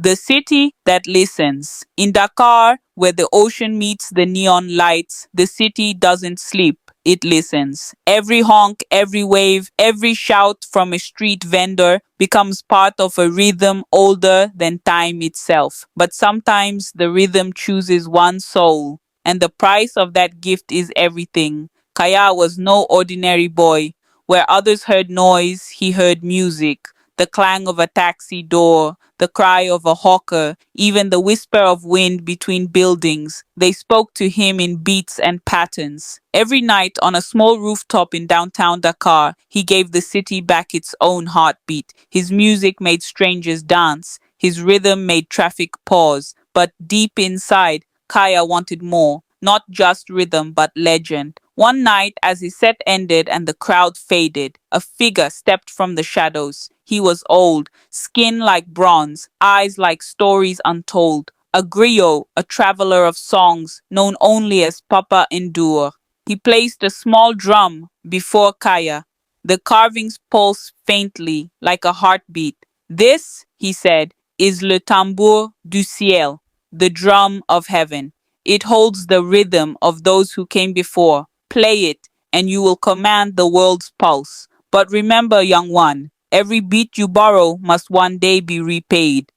The city that listens. In Dakar, where the ocean meets the neon lights, the city doesn't sleep. It listens. Every honk, every wave, every shout from a street vendor becomes part of a rhythm older than time itself. But sometimes the rhythm chooses one soul, and the price of that gift is everything. Kaya was no ordinary boy. Where others heard noise, he heard music. The clang of a taxi door, the cry of a hawker, even the whisper of wind between buildings. They spoke to him in beats and patterns. Every night on a small rooftop in downtown Dakar, he gave the city back its own heartbeat. His music made strangers dance. His rhythm made traffic pause. But deep inside, Kaya wanted more. Not just rhythm, but legend. One night, as his set ended and the crowd faded, a figure stepped from the shadows. He was old, skin like bronze, eyes like stories untold. A griot, a traveler of songs, known only as Papa Endure. He placed a small drum before Kaya. The carvings pulsed faintly, like a heartbeat. This, he said, is le tambour du ciel, the drum of heaven. It holds the rhythm of those who came before. Play it, and you will command the world's pulse. But remember, young one, every beat you borrow must one day be repaid.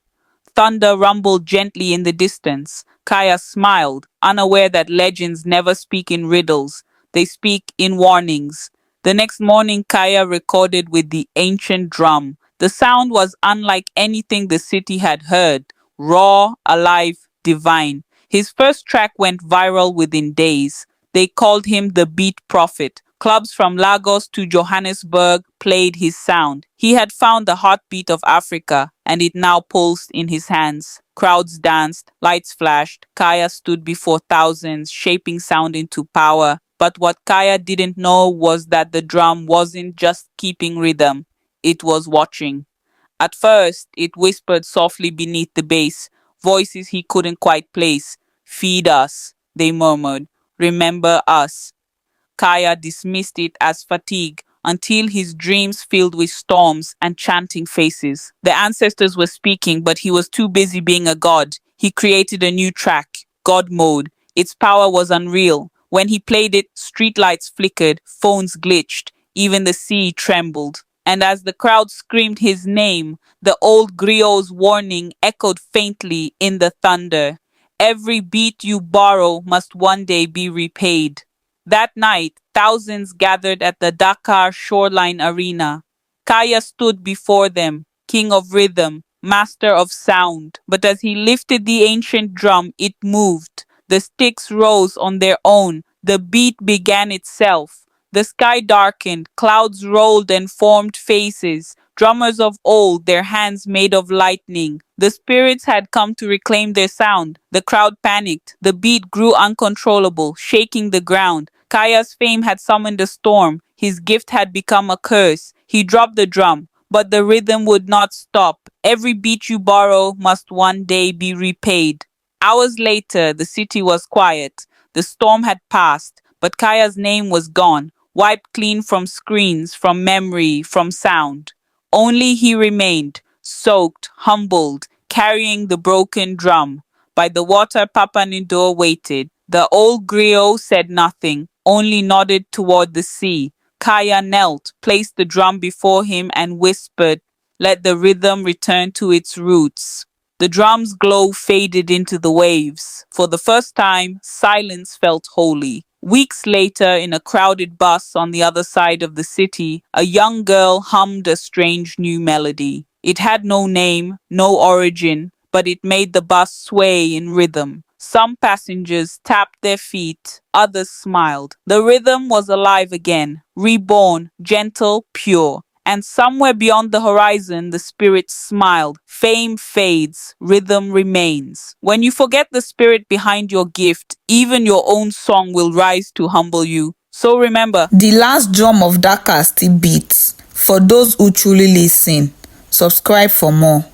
Thunder rumbled gently in the distance. Kaya smiled, unaware that legends never speak in riddles. They speak in warnings. The next morning, Kaya recorded with the ancient drum. The sound was unlike anything the city had heard. Raw, alive, divine. His first track went viral within days. They called him the Beat Prophet. Clubs from Lagos to Johannesburg played his sound. He had found the heartbeat of Africa, and it now pulsed in his hands. Crowds danced, lights flashed. Kaya stood before thousands, shaping sound into power. But what Kaya didn't know was that the drum wasn't just keeping rhythm, it was watching. At first, it whispered softly beneath the bass, voices he couldn't quite place. Feed us, they murmured. Remember us. Kaya dismissed it as fatigue until his dreams filled with storms and chanting faces. The ancestors were speaking, but he was too busy being a god. He created a new track, God Mode. Its power was unreal. When he played it, streetlights flickered, phones glitched, even the sea trembled. And as the crowd screamed his name, the old griot's warning echoed faintly in the thunder. Every beat you borrow must one day be repaid. That night, thousands gathered at the Dakar Shoreline Arena. Kaya stood before them, king of rhythm, master of sound. But as he lifted the ancient drum, it moved. The sticks rose on their own. The beat began itself. The sky darkened, clouds rolled and formed faces. Drummers of old, their hands made of lightning. The spirits had come to reclaim their sound. The crowd panicked. The beat grew uncontrollable, shaking the ground. Kaya's fame had summoned a storm. His gift had become a curse. He dropped the drum, but the rhythm would not stop. Every beat you borrow must one day be repaid. Hours later, the city was quiet. The storm had passed, but Kaya's name was gone, wiped clean from screens, from memory, from sound. Only he remained, soaked, humbled, carrying the broken drum. By the water, Papa Nido waited. The old griot said nothing, only nodded toward the sea. Kaya knelt, placed the drum before him, and whispered, "Let the rhythm return to its roots." The drum's glow faded into the waves. For the first time, silence felt holy. Weeks later, in a crowded bus on the other side of the city, a young girl hummed a strange new melody. It had no name, no origin, but it made the bus sway in rhythm. Some passengers tapped their feet, others smiled. The rhythm was alive again, reborn, gentle, pure. And somewhere beyond the horizon, the spirit smiled. Fame fades, rhythm remains. When you forget the spirit behind your gift, even your own song will rise to humble you. So remember, The Last Drum of Dakar still beats. For those who truly listen, subscribe for more.